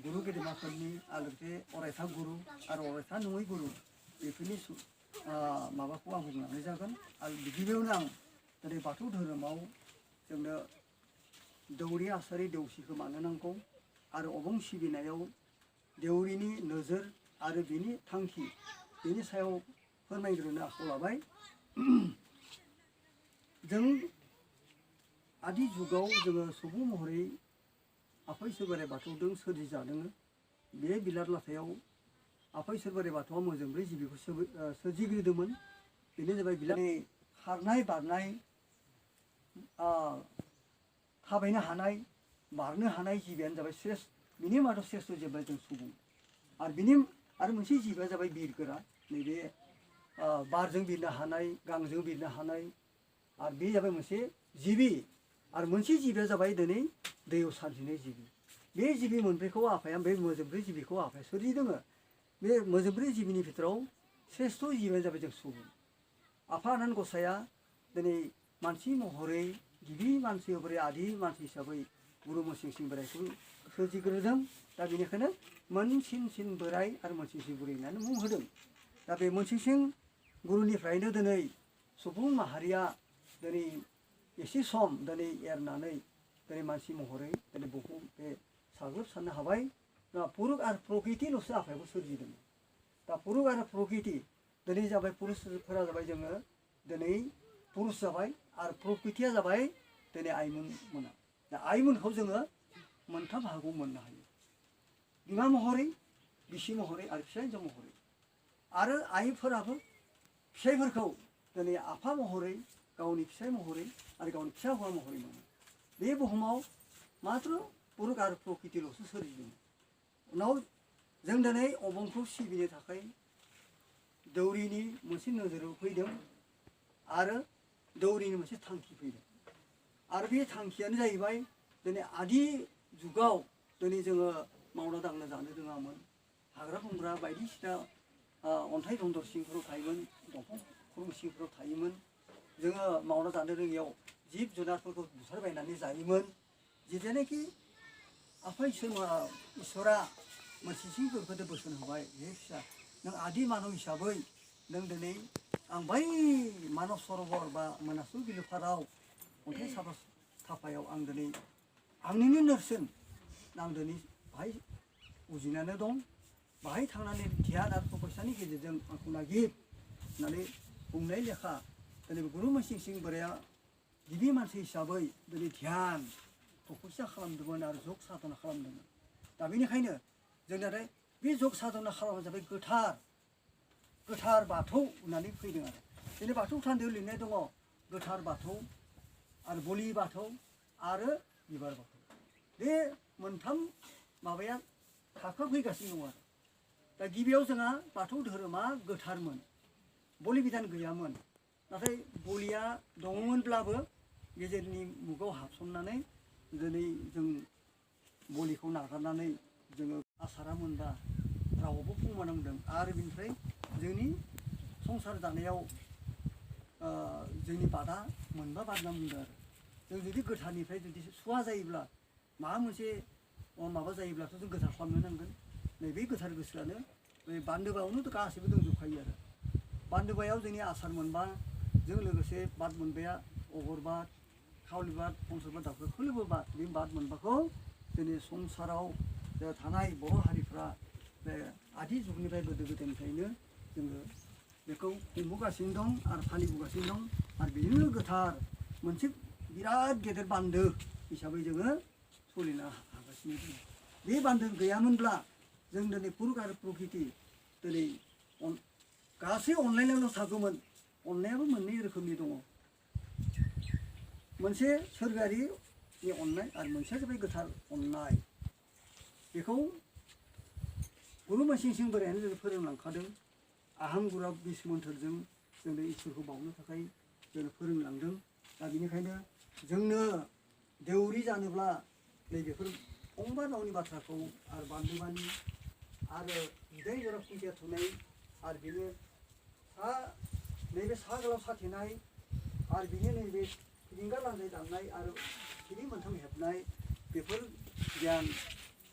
गुरु गेदेमाफोरनि आलोगसे अरायथा गुरु आरो अरायथा नङै गुरु बेफोरनि माबाखौ आं बुंलांनाय जागोन आरो गिबियावनो आं दिनै बाथौ धोरोमाव जोंनो दौरि आसारि देवसिखौ मानो नांगौ आरो अबं सिबिनायाव देउरिनि नोजोर आरो बिनि थांखि बिनि सायाव फोरमायग्रोनो आखायाव लाबाय। जों आदि जुगाव जोङो सुबुं महरै आफा इसोर बोराइ बाथौजों सोरजिजादों। बे बिलार लाथायाव आफा इसोर बोराइ बाथौआ मोजोंब्रै जिबिखौ सोरजिग्रोदोंमोन। बेनो जाबाय बिलारनि खारनाय बारनाय थाबायनो हानाय बारनो हानाय जिबियानो जाबाय श्रेष्ठ बिनि मादाव श्रेष्ठ जाबाय जों सुबुं आरो मोनसे जिबिया जाबाय बिरगोरा नैबे बारजों बिरनो हानाय गांजों बिरनो हानाय आरो बे जाबाय मोनसे जिबि आरो मोनसे जिबिया जाबाय दिनै दैयाव सानस्रिनाय जिबि। बे जिबि मोनब्रैखौ आफाया बे मोजोंब्रै जिबिखौ आफाया सोरजिदों। बे मोजोंब्रै जिबिनि भितराव श्रेष्ठ जिबियानो जाबाय जों सुबुं। आफा आनान गसाइया दिनै मानसि महरै गिबि मानसि महरै आदि मानसि हिसाबै गुरु मोनसिंसिं बोराइखौ सोरजिग्रोदों। दा बेनिखायनो मोनसिंसिं बोराइ आरो मोनसिंसिं बुरै होननानै मुं होदों। दा बे मोनसिंसिं गुरुनिफ्रायनो दिनै सुबुं माहारिया दिनै एसे सम दिनै एरनानै दिनै मानसि महरै दिनै बुहुम बे साग्लोबसारनो हाबाय। दा पुरुष आरो प्रकृतिल'सो आफायाबो सोरजिदों। दा पुरुष आरो प्रकृति दिनै जाबाय पुरुषफोरा जाबाय जोङो दिनै पुरुष जाबाय आरो प्रकृतिया जाबाय दिनै आइमोन मोना। दा आइमोनखौ जोङो मोनथाम बाहागोआव मोननो हायो। बिमा महरै बिसि महरै आरो फिसाइ हिन्जाव महरै आरो आइफोराबो फिसाइफोरखौ दिनै आफा महरै गावनि फिसाइ महरै आरो गावनि फिसा हौवा महरै मोनो। बे बुहुमाव मात्र पुरुष आरो प्रकृतिल'सो सोरजिदों। उनाव जों दिनै अबंखौ सिबिनो थाखाय दौरिनि मोनसे नोजोराव फैदों आरो दौरिनि मोनसे थांखि फैदों आरो बे थांखियानो जाहैबाय दिनै आदि जुगाव दिनै जोङो मावना दांना जानो रोङामोन। हाग्रा बंग्रा बायदिसिना अन्थाइ दन्दर सिंफोराव थायोमोन, दंफां खुरुं सिंफोराव थायोमोन। जोङो मावना जानो रोङियाव जिब जुनारफोरखौ बुथारबायनानै जायोमोन। जेब्लानाखि आफा इसोरा मोनसिंसिं गुरुखौ बोसोन होबाय, हे फिसा नों आदि मानब हिसाबै नों दिनै आं बै मानस सरोवर बा मोनासुर बिलोफाराव अन्थाइ साफा थाफायाव आं दिनै आंनिनो नेरसोन आं दिनै बाहाय उजिनानै दं। बाहाय थांनानै ध्यान आरो तपस्यानि गेजेरजों आंखौ नागिर होननानै बुंनाय लेखा दिनै गुरु मोनसिंसिं बोराइया गिबि मानसि हिसाबै दिनै ध्यान तपस्या खालामदोंमोन आरो जग साधना खालामदोंमोन। दा बेनिखायनो जों नाथाय बे जग साधना खालामनाया जाबाय गोथार बाथौ होननानै फैदों आरो दिनै बाथौ थानदायाव लिरनाय दङ गोथार बाथौ आरो बलि बाथौ आरो बिबार बाथौ। बे मोनथाम माबाया थाखो फैगासिनो दङ आरो दा गिबियाव जोंहा बाथौ धोरोमा गोथारमोन, बलि बिधान गैयामोन। नाथाय बलिया दङमोनब्लाबो गेजेरनि मुगायाव हाबसननानै दिनै जों बलिखौ नागारनानै जोङो आसारा मोनबा रावबो बुंमानांदों आरो बिनिफ्राय जोंनि संसार जानायाव जोंनि बादा मोनबा बादना बुंदों आरो जों जुदि गोथारनिफ्राय जुदि सुवा जायोब्ला माबा मोनसे माबा जायोब्लाथ' जों गोथार खालामनो नांगोन। नैबे गोथार गोसोआनो बे बान्दोबायावनो गासैबो दंजोबखायो आरो बान्दोबायाव जोंनि आसार मोनबाजों लोगोसे बाद मोनबाया अगरबाद खावलि बाद फंसर बाद दाउखो खोलोबो बाद बे बाद मोनबाखौ जोंनि संसाराव थानाय बर' हारिफ्रा बे आदि जुगनिफ्राय गोदो गोदायनिफ्रायनो जोङो बेखौ खुंबोगासिनो दं आरो फालिबोगासिनो दं आरो बेजोंनो गोथार मोनसे बिराद गेदेर बान्दो हिसाबै जोङो सोलिनो हागासिनो दङ। बे बान्दो गैयामोनब्ला जों दिनै पुरुष आरो प्रकृति दिनै गासै अनलायनायल' थागौमोन। अननायाबो मोननै रोखोमनि दङ, मोनसे सोरगोआरिनि अननाय आरो मोनसेया जाबाय गोथार अननाय। बेखौ गुरु मोनसिंसिं बोरायानो जोंनो फोरोंलांखादों। आहम गुरुआ बिस मोन्थोरजों जोंनो इसोरखौ बावनो थाखाय जोंनो फोरोंलांदों। दा बेनिखायनो जोंनो देउरि जानोब्ला नैबेफोर फंबा रावनि बाथ्राखौ आरो बान्दोबानि आरो बिदाय जरा खुन्थिया थुनाय आरो बेनो नैबे सा गोलाव साथेनाय आरो बिनि नैबे फिदिंगा लान्जाय दाननाय आरो फिरि मोनथाम हेबनाय बेफोर गियान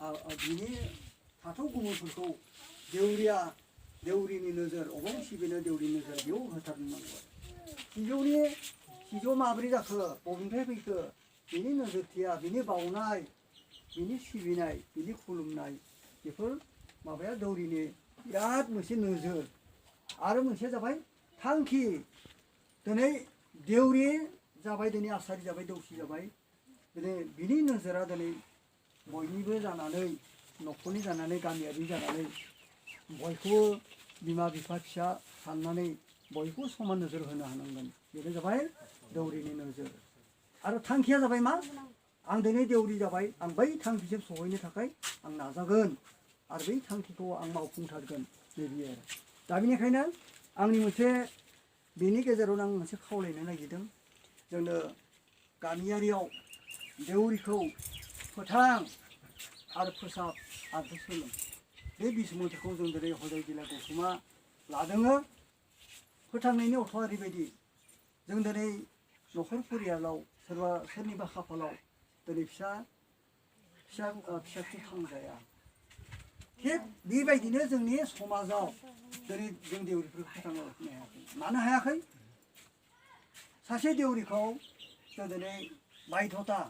बिनि थाथौ गुमुरफोरखौ देउरिया देउरिनि नोजोर अबं सिबिनो देउरिनि नोजोर बेयाव होथारनो नांगौ सिजौ माब्रै जाखो बबेनिफ्राय फैखो बिनि नोजोरथिया बिनि बाउनाय बिनि सिबिनाय बिनि खुलुमनाय बेफोर माबाया दौरिनि बिराद मोनसे नोजोर आरो मोनसेया जाबाय थांखि दिनै देउरि जाबाय दिनै आसारि जाबाय दौसि जाबाय दिनै बिनि नोजोरा दिनै बयनिबो जानानै न'खरनि जानानै गामियारि जानानै बयखौबो बिमा बिफा फिसा साननानै बयखौबो समान नोजोर होनो हानांगोन बेनो जाबाय दौरिनि नोजोर आरो थांखिया जाबाय मा आं दिनै देउरि जाबाय आं बै थांखिसिम सहैनो थाखाय आं नाजागोन आरो बै थांखिखौ आं मावफुंथारगोन नैबे आरो दा बेनिखायनो आंनि मोनसे बेनि गेजेरावनो आं मोनसे खावलायनो नागिरदों जोंनो गामियारियाव देउरिखौ फोथां आरो फोसाब आरो सोलों बे बिसुमतिखौ जों दिनै हदाय जिल्ला गौथुमा लादोङो फोथांनायनि अर्थआ ओरैबायदि जों दिनै न'खर परियालाव सोरबा सोरनिबा खाफालाव दिनै फिसाथि खांजाया थिग बेबायदिनो जोंनि समाजाव दिनै जों देउरिफोरखौ फोथांना लाखिनो हायाखै मानो हायाखै सासे देउरिखौ जों दिनै बायध'था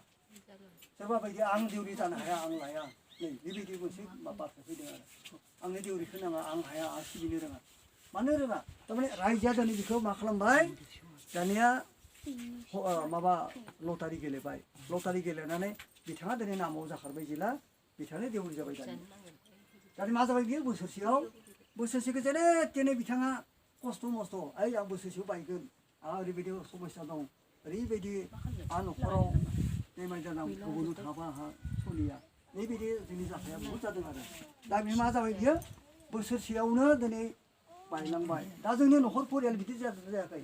सोरबा बायदि आं देउरि जानो हाया आं लाया नै बेबायदि मोनसे बाथ्रा फैदों आरो आंनो देउरिखौ नाङा आं हाया आं सिबिनो रोङा मानो रोङा थारमाने रायजोआ दिनै बेखौ मा खालामबाय दानिया माबा लटारि गेलेबाय लटारि गेलेनानै बिथाङा दिनै नामाव जाखारबाय जेला बिथाङा देउरि जाबाय दानि मा जाबाय बियो बोसोरसेखौ जेने तेने बिथाङा खस्थ' मस्थ' ओइ आं बोसोरसेयाव बायगोन आंहा ओरैबायदि समस्या दं ओरैबायदि आं न'खराव बेमार जानां गुबुनाव थाङाबा आंहा सलिया बेबायदि जोंनि जाथाया बहुद जादों आरो दा बे मा जाबाय बियो बोसोरसेयावनो दिनै बायलांबाय दा जोंनि न'खर परियाल बिदि जायाखै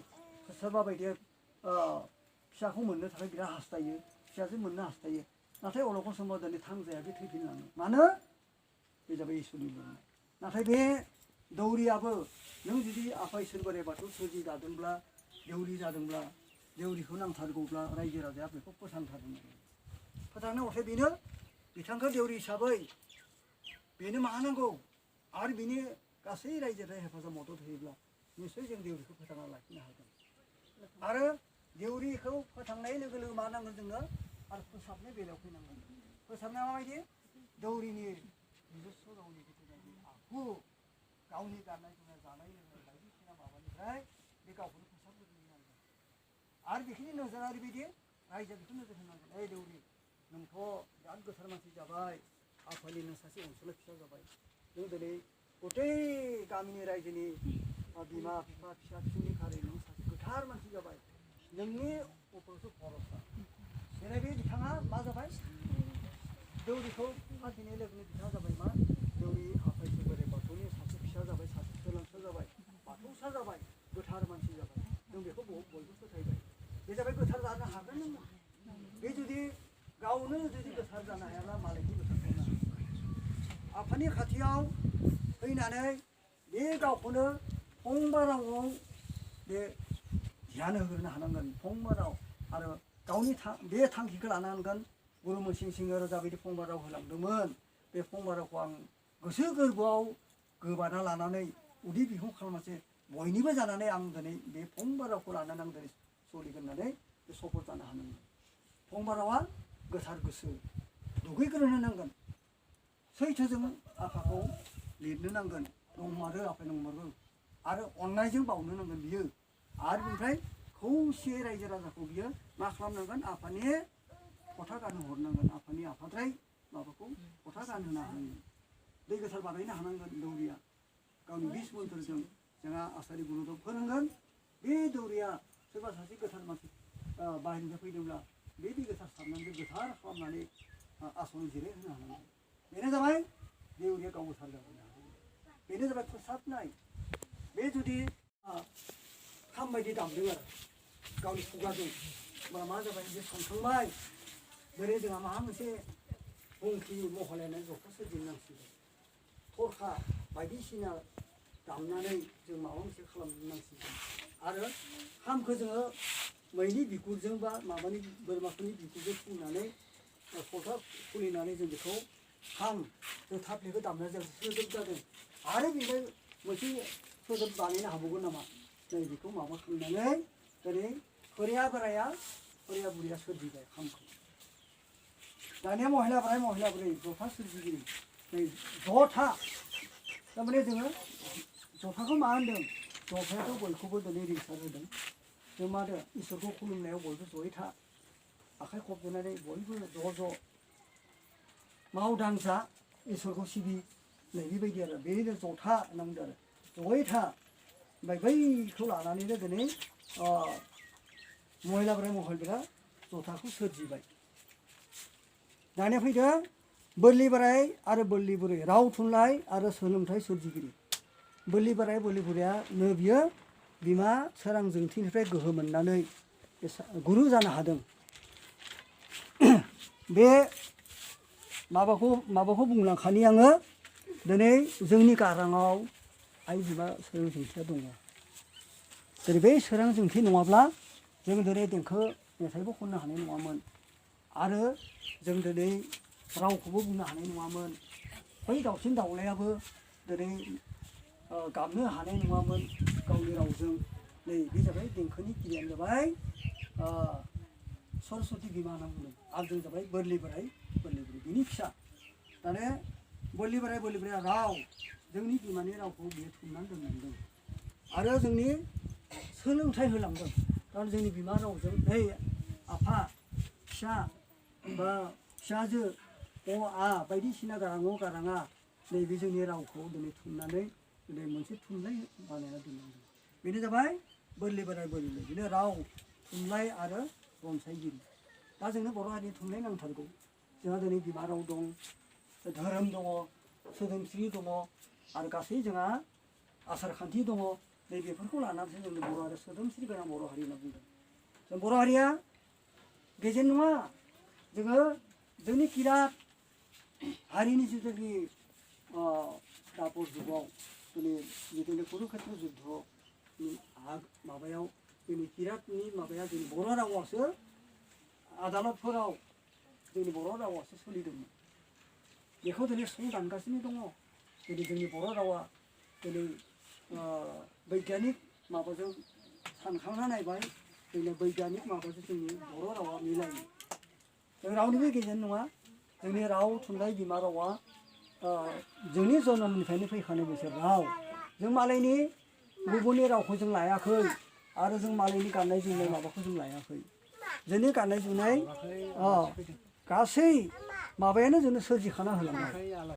सोरबा बायदि फिसाखौ मोननो थाखाय बिराद हास्थायो फिसाजो मोननो हास्थायो नाथाय अलखर समाव दिनै थांजाया बे थैफिनलाङो मानो बे जाबाय इसोरनि लिरनाय नाथाय बे दौरियाबो नों जुदि आफा इसोर बोराइ बाथौ सोरजि जादोंब्ला देउरि जादोंब्ला देउरिखौ नांथारगौब्ला रायजो राजाया बेखौ फोथांथारगोन फोथांनो अर्थाय बेनो बिथांखौ देउरि हिसाबै बेनो मा नांगौ आरो बिनि गासै रायजोफ्रा हेफाजाब मदद होयोब्ला निस्सय जों देउरिखौ फोथांना लाखिनो हागोन आरो देउरिखौ फोथांनाय लोगो लोगो मा नांगोन जोंनो आरो फोसाबनाय बेलायाव फैनांगोन फोसाबनाया माबायदि दौरिनि নিজস্ব गावनि जिथुनाखि आखु गावनि गाननाय जोमनाय जानाय लोंनाय बायदिसिना माबानिफ्राय बे गावखौनो फोसाबग्रोनांगोन आरो बेखिनि नोजोरा ओरैबायदि रायजोआ बेखौ नोजोर होनांगोन ओइ दौरि नोंथ' बिराद गोथार मानसि जाबाय आफानि नों सासे अनसुला फिसा जाबाय नों दिनै गथै गामिनि रायजोनि बिमा बिफा फिसा फिसौनि खारै नों सासे गोथार मानसि जाबाय नोंनि उपरसो भरसा दिनै बे बिथाङा मा जाबाय दौरिखौ फाथिनाय लोगोनो बिथाङा जाबाय मा दौरि आफा इसोर बोराइ बाथौनि सासे फिसा जाबाय सासे सोलोंसा जाबाय बाथौसा जाबाय गोथार मानसि जाबाय जों बेखौ बयबो फोथायबाय बे जाबाय गोथार जानो हागोन नों बे जुदि गावनो जुदि गोथार जानो हायाब्ला मालायखौ गोथार खालामनो हागोन आफानि खाथियाव फैनानै बे गावखौनो फंबा रावआव बे ध्यान होग्रोनो हानांगोन फंबा राव आरो गावनि बे थांखिखौ लानांगोन गुरु मोनसिं सिंह जाबायदि फंबा राव होलांदोंमोन बे फंबा रावखौ आं गोसो गोरबोआव गोबाना लानानै उदै बिखुं खालामनासो बयनिबो जानानै आं दिनै बे फंबा रावखौ लानानै आं दिनै सोलिगोन होननानै बे सफल जानो हानांगोन फंबा रावा गोथार गोसो दुगैग्रोनो नांगोन सैथोजों आफाखौ लिरनो नांगोन नंमारो आफा नंमारगौ आरो अननायजों बावनो नांगोन बियो आरो बेनिफ्राय खौसे रायजो राजाखौ बियो मा खालामनांगोन आफानि खथा गानहो हरनांगोन आफानि आफाद्राय माबाखौ खथा गानहोनो हानांगोन दै गोथार बानायनो हानांगोन दौरिया गावनि बिस मन्त्रजों जोंहा आसारि गुरुदेव फोरोंगोन बे दौरिया सोरबा सासे गोथार मानसि बाहेरनिफ्राय फैदोंब्ला बे दै गोथार सारनानै गोथार खालामनानै आसनाव जिराय होनो हानांगोन बेनो जाबाय देउरिया गाव गोथार जाबोनो हानांगोन बेनो जाबाय फोसाबनाय बे जुदि खाम बायदि दामदों आरो गावनि खुगाजों होमबा मा जाबाय बे सानखांबाय जेरै जोंहा माबा मोनसे बुंखि महलायनानै जथा सोरजिनांसिगोन थरखा बायदिसिना दामनानै जों माबा मोनसे खालामनांसिगोन आरो खामखौ जोङो मैनि बिगुरजों बा माबानि बोरमाफोरनि बिगुरजों फुननानै खलथा खुलिनानै जों बेखौ खाम जथा बेखौ दामनाय जादों सोदोब जादों आरो बेनिफ्राय मोनसे सोदोब बानायनो हाबावगोन नामा नै बेखौ माबाखांनानै दिनै खोरिया बोराया खोरिया बुरिया सोरजिबाय खामखौ दानिया महिला बुरै जथा सोरजिगिरि नै जथा थारमाने जोङो जथाखौ मा होनदों जथायाथ' बयखौबो दिनै रिंसार होदों जों मा होनो इसोरखौ खुलुमनायाव बयबो जयै था आखाइ खबजोनानै बयबो ज' ज' माव दांजा इसोरखौ सिबि नै बेबायदि आरो बेनो जथा होनना बुंदों आरो जयै था ओमफ्राय बैखौ लानानैनो दिनै महिला बोराया जथाखौ सोरजिबाय दानिया फैदों बोरलि बोराय आरो बोरलि बुरै राव थुनलाइ आरो सोलोंथाइ सोरजिगिरि बोरलि बोराय बोरलि बुरैयानो बियो बिमा सोरां जोंथिनिफ्राय गोहो मोननानै गुरु जानो हादों बे माबाखौ बुंलांखानि आङो दिनै जोंनि गाराङाव आइ बिमा सोरां जोंथिया दङ जेरै बे सोरां जोंथि नङाब्ला जों दिनै देंखो मेथाइबो खननो हानाय नङामोन आरो जों दिनै रावखौबो बुंनो हानाय नङामोन बै दाउसिन दाउलायाबो दिनै गाबनो हानाय नङामोन गावनि रावजों नै बे जाबाय देंखोनि गिरियानो जाबाय सरस्वती बिमा होनना बुंदों आरो जों जाबाय बोरलि बोराय बोरलि बुरै बिनि फिसा दाने बोरलि बोराय बोरलि बुरैया राव जोंनि बिमानि रावखौ बियो थुमनानै दोनलांदों आरो जोंनि सोलोंथाइ होलांदों कारन जोंनि बिमा रावजों नै आफा फिसा बा फिसाजो अ आ बायदिसिना गाराङा नैबे जोंनि रावखौ दिनै थुमनानै दिनै मोनसे थुनलाइ बानायना दोनलांदों बेनो जाबाय बोरलि बोराय बोरलि बुरै बेनो राव थुनलाइ आरो रनसायगिरि दा जोंनो बर' हारिनि थुनलाइ नांथारगौ जोंहा दिनै बिमा राव दं धोरोम दङ सोदोमस्रि दङ आरो गासै जोंहा आसार खान्थि दङ नै बेफोरखौ लानानैसो जोंनि बर' हारिया सोदोमस्रि गोनां बर' हारि होनना बुंदों जों बर' हारिया गेजेन नङा जोङो जोंनि किरात हारिनि जिथुनाखि दापर जुगाव दिनै जिथुनाखि कुरुक्षेत्र जुद्धनि माबायाव जोंनि किरातनि माबाया जोंनि बर' रावासो आदालतफोराव जोंनि बर' रावासो सोलिदोंमोन बेखौ दिनै सं दानगासिनो दङ दिनै जोंनि बर' रावा दिनै बैग्यानिक माबाजों सानखांना नायबाय जोंनि बैग्यानिक माबाजों जोंनि बर' रावा मिलायो जों रावनिबो गेजेन नङा जोंनि राव थुनलाइ बिमा रावा जोंनि जोनोमनिफ्रायनो फैखानाय मोनसे राव जों मालायनि गुबुननि रावखौ जों लायाखै आरो जों मालायनि गाननाय जोमनाय माबाखौ जों लायाखै जोंनि गाननाय जोमनाय गासै माबायानो जोंनो सोरजिखाना होलांबाय